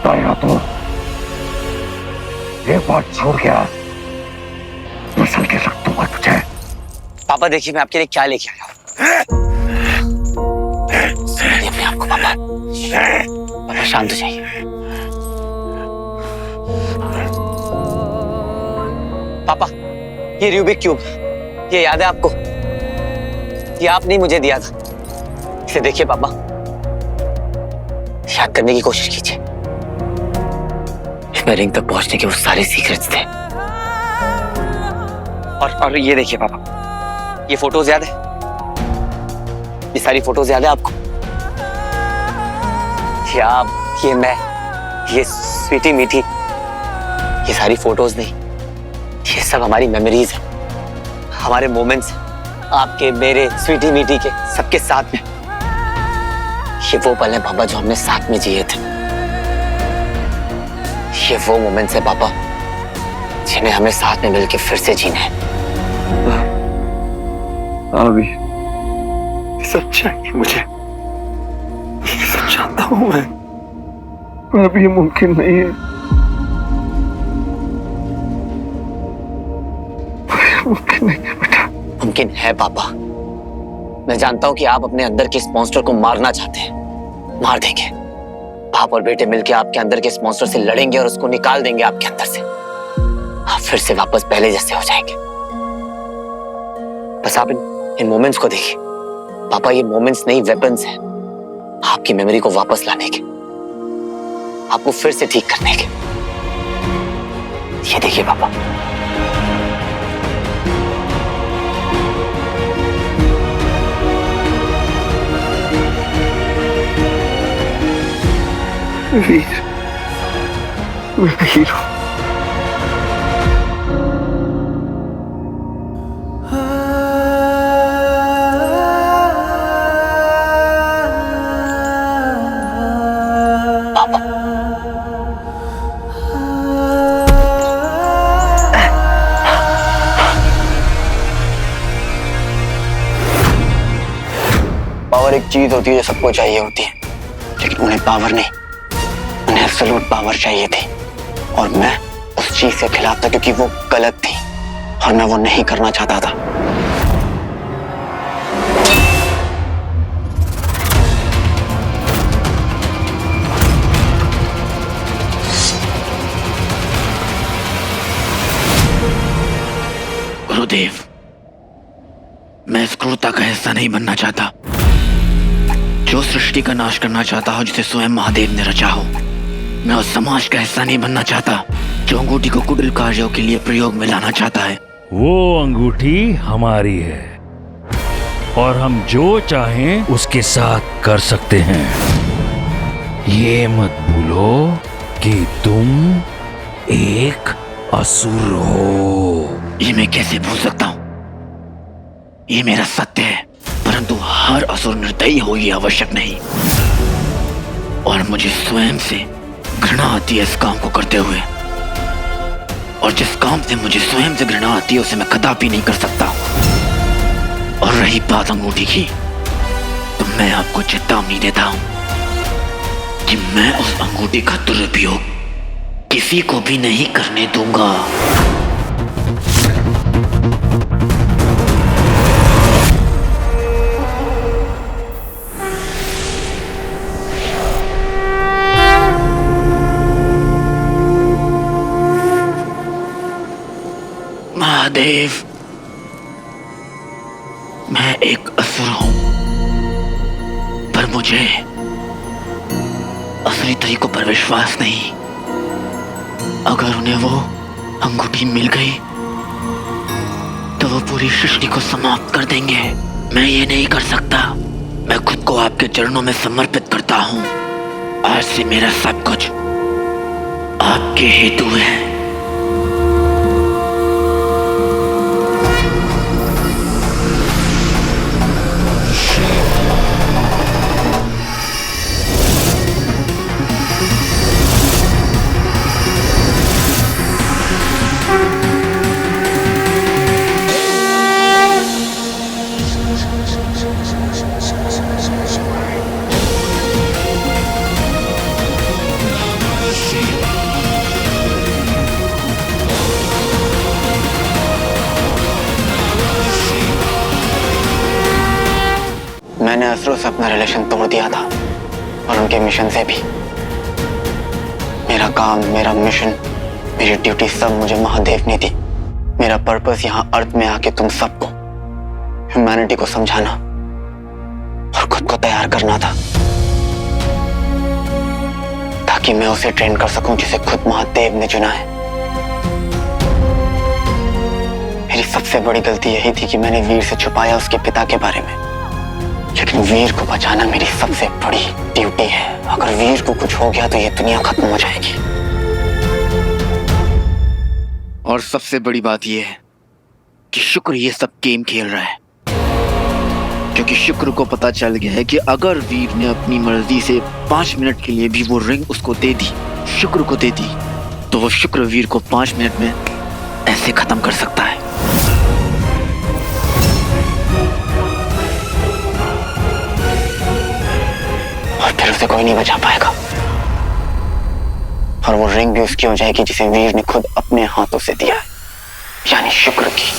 पछताएगा तो एक बात छोड़ गया, मसल के रख दूंगा तुझे। पापा देखिए मैं आपके लिए क्या लेके आया हूँ। अपने आप को पापा, पापा शांत हो जाइए। पापा ये रूबिक क्यूब, ये याद है आपको? ये आपने मुझे दिया था। इसे देखिए पापा, याद करने की कोशिश कीजिए। इसमें रिंग तक पहुंचने के वो सारे सीक्रेट्स थे। और ये देखिए पापा, ये फोटोज याद है? ये सारी फोटोज याद है आपको? ये आप, ये मैं, ये स्वीटी मीठी, ये सारी फोटोज नहीं, ये सब हमारी मेमोरीज है, हमारे मोमेंट्स, आपके, मेरे, स्वीटी मीठी के, सबके साथ में। ये वो पल है पापा जो हमने साथ में जिए थे। ये वो मोमेंट्स है पापा जिन्हें हमें साथ में मिलकर फिर से जीना है। अभी सब चाहिए मुझे, सब चाहता हूं मैं, पर अभी ये मुमकिन नहीं है। मुमकिन नहीं है बेटा। मुमकिन है पापा। मैं जानता हूं कि आप अपने अंदर के इस मॉन्स्टर को मारना चाहते हैं, मार देंगे। बाप और बेटे मिलकर आपके अंदर के इस मॉन्स्टर से लड़ेंगे और उसको निकाल देंगे आपके अंदर से। आप फिर से वापस पहले जैसे हो जाएंगे। बस आप इन मोमेंट्स को देखिए पापा, ये मोमेंट्स नहीं वेपन्स हैं आपकी मेमोरी को वापस लाने के, आपको फिर से ठीक करने के। ये देखिए पापा, वीर, मैं वीर हूं। पावर एक चीज होती है जो सबको चाहिए होती है, लेकिन उन्हें पावर नहीं, उन्हें एब्सोल्यूट पावर चाहिए थी। और मैं उस चीज के खिलाफ था क्योंकि वो गलत थी और मैं वो नहीं करना चाहता था। गुरुदेव, मैं इस क्रूरता का हिस्सा नहीं बनना चाहता, जो सृष्टि का नाश करना चाहता हूं जिसे स्वयं महादेव ने रचा हो। मैं उस समाज का हिस्सा नहीं बनना चाहता जो अंगूठी को कुटिल कार्यों के लिए प्रयोग में लाना चाहता है। वो अंगूठी हमारी है और हम जो चाहें उसके साथ कर सकते हैं। ये मत भूलो कि तुम एक असुर हो। ये मैं कैसे भूल सकता हूँ? ये मेरा सत्य है, परंतु हर असुर निर्दयी हो ये आवश्यक नहीं। और मुझे स्वयं से घृणा आती है इस काम को करते हुए, और जिस काम से मुझे स्वयं से घृणा आती है उसे मैं कदापि नहीं कर सकता। और रही बात अंगूठी की, तो मैं आपको चेतावनी देता हूं कि मैं उस अंगूठी का दुरुपयोग किसी को भी नहीं करने दूंगा। महादेव, मैं एक असुर हूं, पर मुझे असुरी तरीकों पर विश्वास नहीं। अगर उन्हें वो अंगूठी मिल गई तो वो पूरी सृष्टि को समाप्त कर देंगे। मैं ये नहीं कर सकता। मैं खुद को आपके चरणों में समर्पित करता हूं। आज से मेरा सब कुछ आपके हेतु है। से अपना रिलेशन तोड़ दिया था और उनके मिशन से भी। मेरा काम, मेरा मिशन, मेरी ड्यूटी सब मुझे महादेव ने दी। मेरा पर्पस यहाँ अर्थ में आके तुम सबको, ह्यूमैनिटी को समझाना और खुद को तैयार करना था, ताकि मैं उसे ट्रेन कर सकूं जिसे खुद महादेव ने चुना है। मेरी सबसे बड़ी गलती यही थी कि मैंने वीर से छुपाया उसके पिता के बारे में, लेकिन वीर को बचाना मेरी सबसे बड़ी ड्यूटी है। अगर वीर को कुछ हो गया तो ये दुनिया खत्म हो जाएगी। और सबसे बड़ी बात यह है कि शुक्र ये सब गेम खेल रहा है, क्योंकि शुक्र को पता चल गया है कि अगर वीर ने अपनी मर्जी से 5 मिनट के लिए भी वो रिंग उसको दे दी, शुक्र को दे दी, तो वो शुक्र वीर को 5 मिनट में ऐसे खत्म कर सकता है। और फिर उसे कोई नहीं बचा पाएगा, और वो रिंग भी उसकी हो जाएगी जिसे वीर ने खुद अपने हाथों से दिया है, यानी शुक्र की।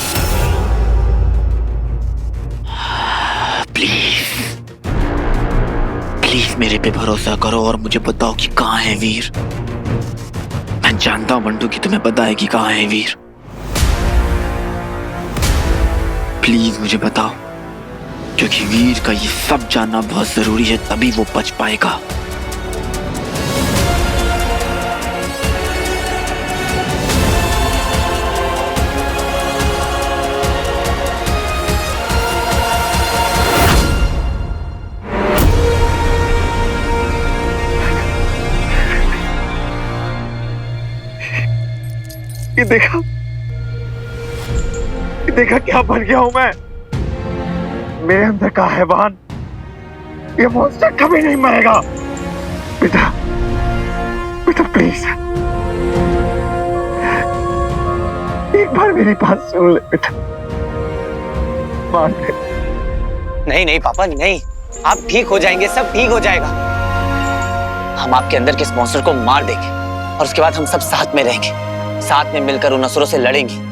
प्लीज मेरे पे भरोसा करो और मुझे बताओ कि कहाँ है वीर। मैं जानता हूं बंटू कि तुम्हें पता है कि कहाँ है वीर। प्लीज मुझे बताओ, क्योंकि वीर का ये सब जानना बहुत जरूरी है, तभी वो बच पाएगा। ये देखा क्या बन गया हूं मैं। मेरे अंदर का हैवान, ये मॉन्स्टर कभी नहीं मरेगा। बेटा प्लीज एक बार मेरी बात सुन ले बेटा, मान ले। नहीं पापा नहीं, आप ठीक हो जाएंगे, सब ठीक हो जाएगा। हम आपके अंदर के इस मॉन्स्टर को मार देंगे और उसके बाद हम सब साथ में रहेंगे, साथ में मिलकर उन असुरों से लड़ेंगे।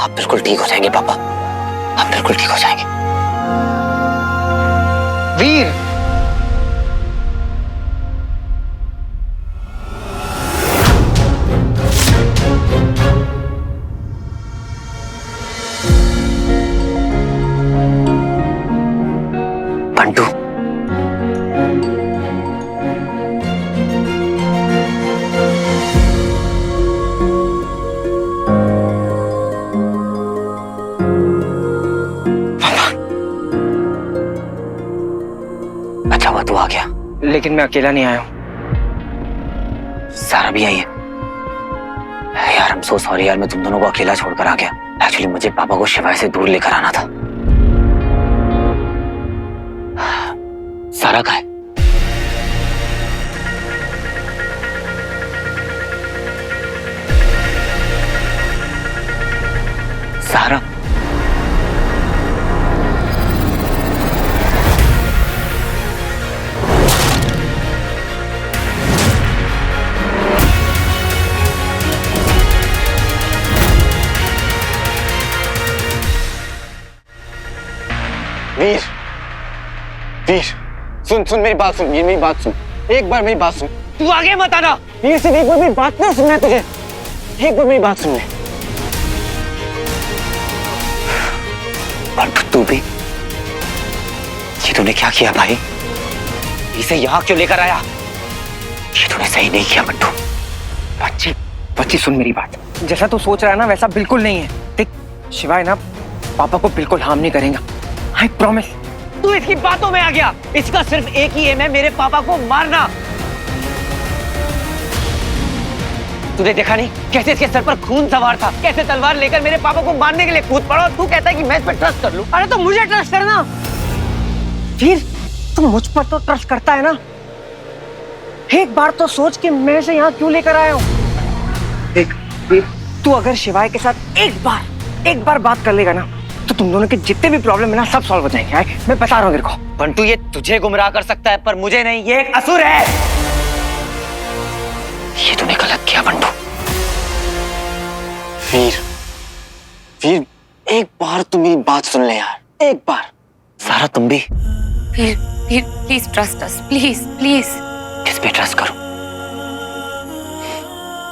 आप बिल्कुल ठीक हो जाएंगे पापा, आप बिल्कुल ठीक हो जाएंगे। वीर, बंटू, अच्छा हुआ तू आ गया। लेकिन मैं अकेला नहीं आया हूँ। सारा भी आई है। यार I'm so sorry यार, मैं तुम दोनों को अकेला छोड़कर आ गया। एक्चुअली मुझे पापा को शिवाय से दूर लेकर आना था। सारा कहाँ है? सारा, वीर, वीर, सुन मेरी बात सुन, मेरी बात सुन, एक बार मेरी बात सुन। तू आगे मत आना। वीर, सिर्फ एक बार मेरी बात ना सुनना है तुझे, एक बार मेरी बात सुन ले। और तू भी, ये तूने क्या किया भाई? इसे यहाँ क्यों लेकर आया? ये तूने सही नहीं किया बंटू। बच्ची सुन मेरी बात। जैसा तू सोच रहा है ना वैसा बिल्कुल नहीं है। देख, शिवाय ना पापा को बिल्कुल हार्म नहीं करेगा, आई प्रॉमिस। तू इसकी बातों में आ गया। इसका सिर्फ एक ही एम है, मेरे पापा को मारना। तूने देखा नहीं कैसे इसके सर पर खून सवार था, कैसे तलवार लेकर मेरे पापा को मारने के लिए कूद पड़ा, और तू कहता है कि मैं इस पर ट्रस्ट कर लूं। अरे तो मुझे ट्रस्ट करना। वीर, तू मुझ पर तो ट्रस्ट करता है ना, एक बार तो सोच कि मैं इसे यहाँ क्यों लेकर आया हूँ। देख, तू अगर शिवाय के साथ एक बार बात कर लेगा ना, तो तुम दोनों के जितने भी प्रॉब्लम है ना सब सॉल्व हो जाएंगे। मैं बता रहा हूँ तेरे को। बंटू, ये तुझे गुमराह कर सकता है पर मुझे नहीं, ये एक असुर है। ये तूने गलत किया बंटू। वीर, एक बार तुम मेरी बात सुन ले यार, एक बार। सारा तुम भी। फिर please trust us, please please. किस पे ट्रस्ट करूं?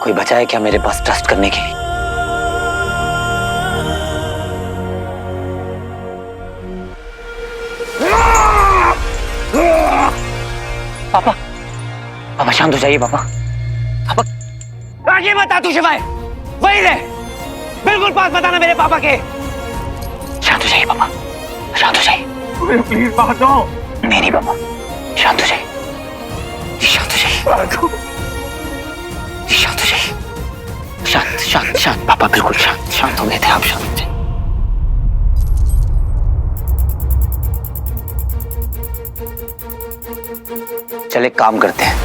कोई बचा है क्या मेरे पास ट्रस्ट करने के लिए? पापा, पापा शांत हो जाइए पापा। पापा आगे बता तू शिवाय, वही रहे, बिल्कुल पास बताना मेरे पापा के। शांत हो जाइए पापा, शांत हो जाइए। प्लीज बाहर जाओ। नहीं पापा, शांत हो जाइए, शांत हो जाइए, शांत हो जाइए, शांत शांत शांत पापा, बिल्कुल शांत, शांत हो गए थे आप, शांत हो जाइए। चल एक काम करते हैं,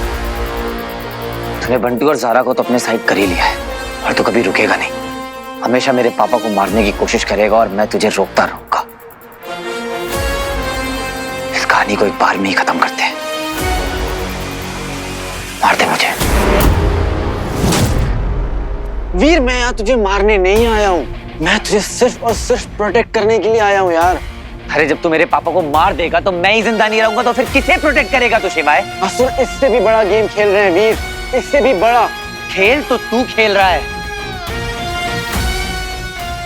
तूने बंटू और ज़ारा को तो अपने साइड कर ही लिया है और तू कभी रुकेगा नहीं, हमेशा मेरे पापा को मारने की कोशिश करेगा और मैं तुझे रोकता रहूंगा। इस कहानी को एक बार में ही खत्म करते हैं। मार दे मुझे। वीर, मैं यहाँ तुझे मारने नहीं आया हूँ, मैं तुझे सिर्फ और सिर्फ प्रोटेक्ट करने के लिए आया हूँ यार। अरे जब तू मेरे पापा को मार देगा तो मैं ही जिंदा नहीं रहूंगा तो फिर किसे प्रोटेक्ट करेगा तू शिवाय? असुर इससे भी बड़ा गेम खेल रहे हैं वीर, इससे भी बड़ा खेल तो तू खेल रहा है।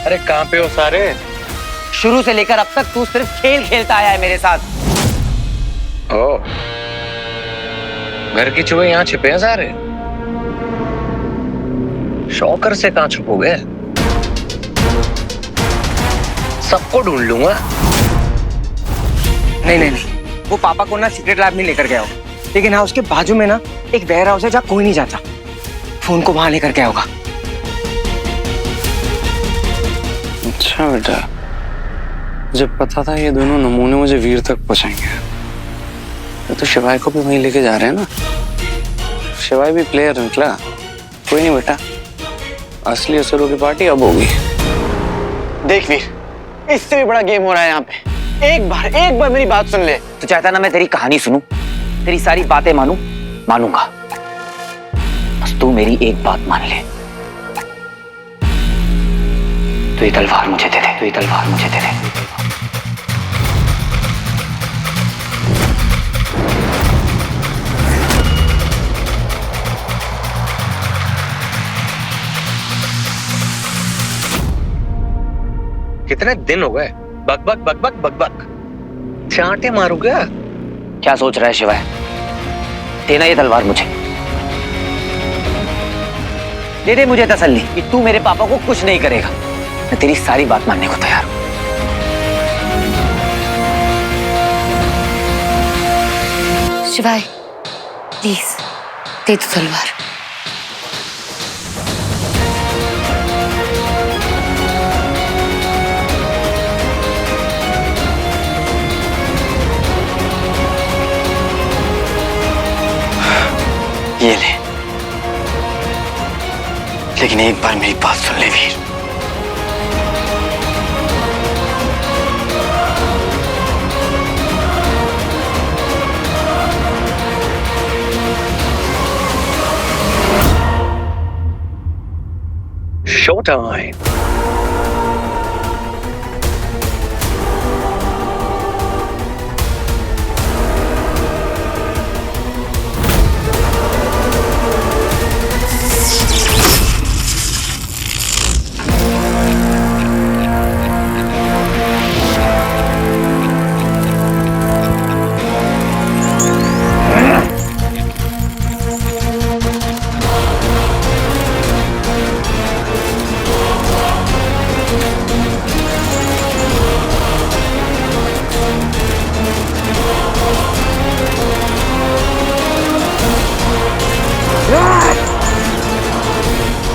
अरे कहाँ पे हो सारे? शुरू से लेकर अब तक तू सिर्फ खेल खेलता आया है मेरे साथ। ओ, घर की चूहे यहाँ छिपे हैं सारे। शौकर से कहाँ छुपोगे? सबको ढूंढ लूंगा। नहीं, वो पापा को ना सीक्रेट लैब में लेकर गया होगा, लेकिन हाँ उसके बाजू में ना एक वेयर हाउस है जहाँ कोई नहीं जाता, फोन को वहां लेकर गया होगा। अच्छा बेटा, मुझे पता था ये दोनों नमूने मुझे वीर तक पहुंचाएंगे, तो शिवाय को भी वहीं लेके जा रहे हैं ना। शिवाय भी प्लेयर निकला। कोई नहीं बेटा, असली असुरों की पार्टी अब होगी। देख वीर, इससे भी बड़ा गेम हो रहा है यहाँ पे। एक बार मेरी बात सुन ले। तू चाहता ना मैं तेरी कहानी सुनूं, तेरी सारी बातें मानूंगा, बस तू मेरी एक बात मान ले। तू ये तलवार मुझे दे दे, तू ये तलवार मुझे दे दे। कितने दिन हो गए बक बक बक बक बक बक, चांटे मारूंगा। क्या सोच रहा है शिवाय? देना ये तलवार मुझे, दे दे मुझे तसल्ली कि तू मेरे पापा को कुछ नहीं करेगा। मैं तेरी सारी बात मानने को तैयार हूं। शिवाय प्लीज दे दो तलवार। ये ले, लेकिन एक बार मेरी बात सुन ले वीर। Show time.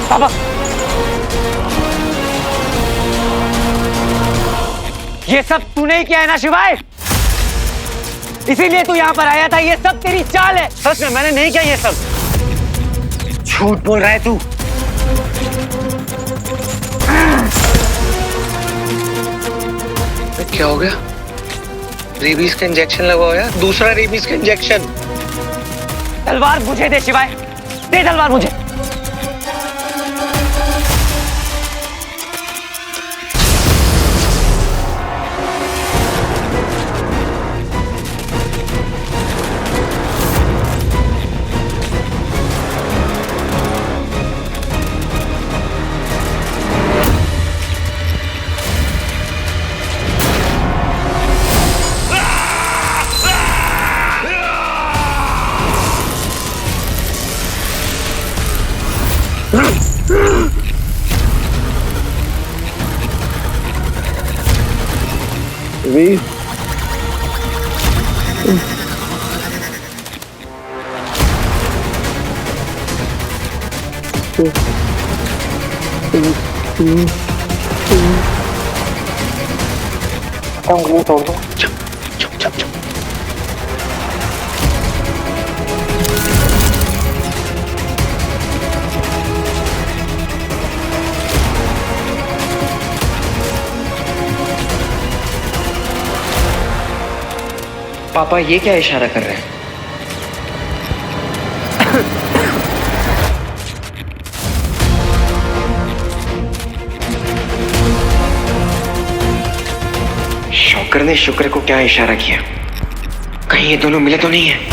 पापा, ये सब तूने ही किया है ना शिवाय? इसीलिए तू यहाँ पर आया था? ये सब तेरी चाल है? सच में मैंने नहीं किया ये सब। झूठ बोल रहा है तू। क्या हो गया? रेबीज का इंजेक्शन लगवाओ यार, दूसरा रेबीज का इंजेक्शन। तलवार मुझे दे शिवाय, दे तलवार मुझे। उंगली तोड़ दो। पापा ये क्या इशारा कर रहे हैं? शौकर ने शुक्र को क्या इशारा किया? कहीं ये दोनों मिले तो नहीं है?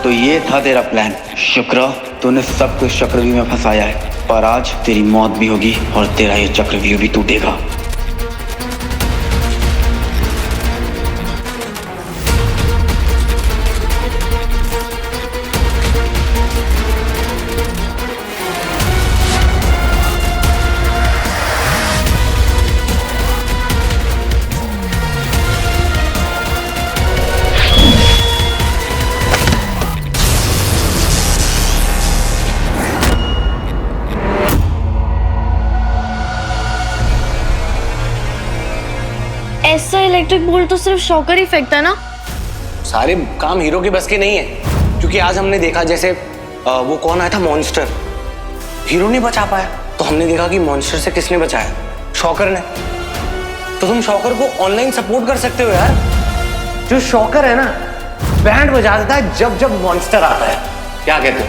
तो ये था तेरा प्लान शुक्र। तूने सब कुछ चक्रव्यूह में फंसाया है, पर आज तेरी मौत भी होगी और तेरा ये चक्रव्यूह भी टूटेगा। ऐसा इलेक्ट्रिक बोल्ट तो सिर्फ शॉकर ही फेंकता है ना? सारे काम हीरो की बस के नहीं है, क्योंकि आज हमने देखा जैसे वो कौन आया था, मॉन्स्टर। हीरो नहीं बचा पाया, तो हमने देखा कि मॉन्स्टर से किसने बचाया? शॉकर ने। तो तुम शॉकर को ऑनलाइन सपोर्ट कर सकते हो यार। जो शॉकर है ना, बैंड बजा देता है जब जब मॉन्स्टर आता है। क्या कहते हो?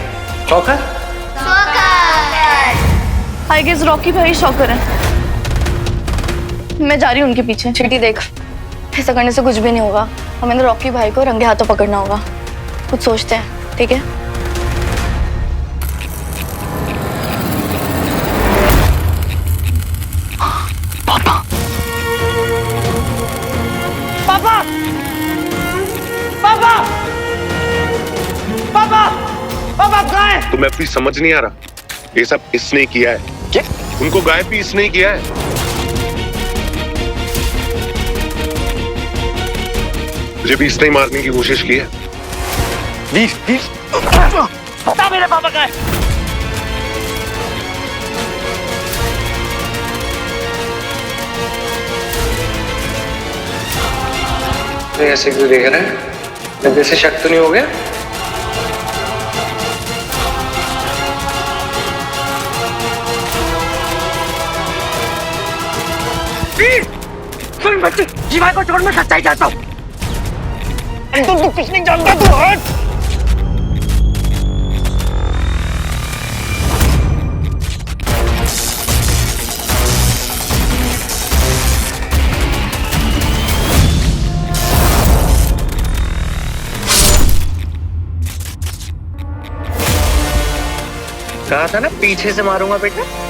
शॉकर? आई गेस रॉकी भाई शॉकर है। मैं जा रही हूँ उनके पीछे। चीटी देख, ऐसा करने से कुछ भी नहीं होगा। हमें तो रॉकी भाई को रंगे हाथों पकड़ना होगा। कुछ सोचते हैं, ठीक है? पापा पापा पापा पापा पापा कहाँ है? तुम्हें अपनी समझ नहीं आ रहा? ये सब इसने किया है। क्या? उनको गायब भी इसने ही किया है। मुझे भी इसने ही मारने की कोशिश की है। बता मेरे पापा कहाँ है? ऐसे क्यों देख रहे हैं? जैसे शक तो नहीं हो गया? सुन बच्चे, जीवा को छोड़, मैं सच्चाई चाहता हूँ। तू कुछ नहीं जानता, तू हट। कहा था ना पीछे से मारूंगा बेटा।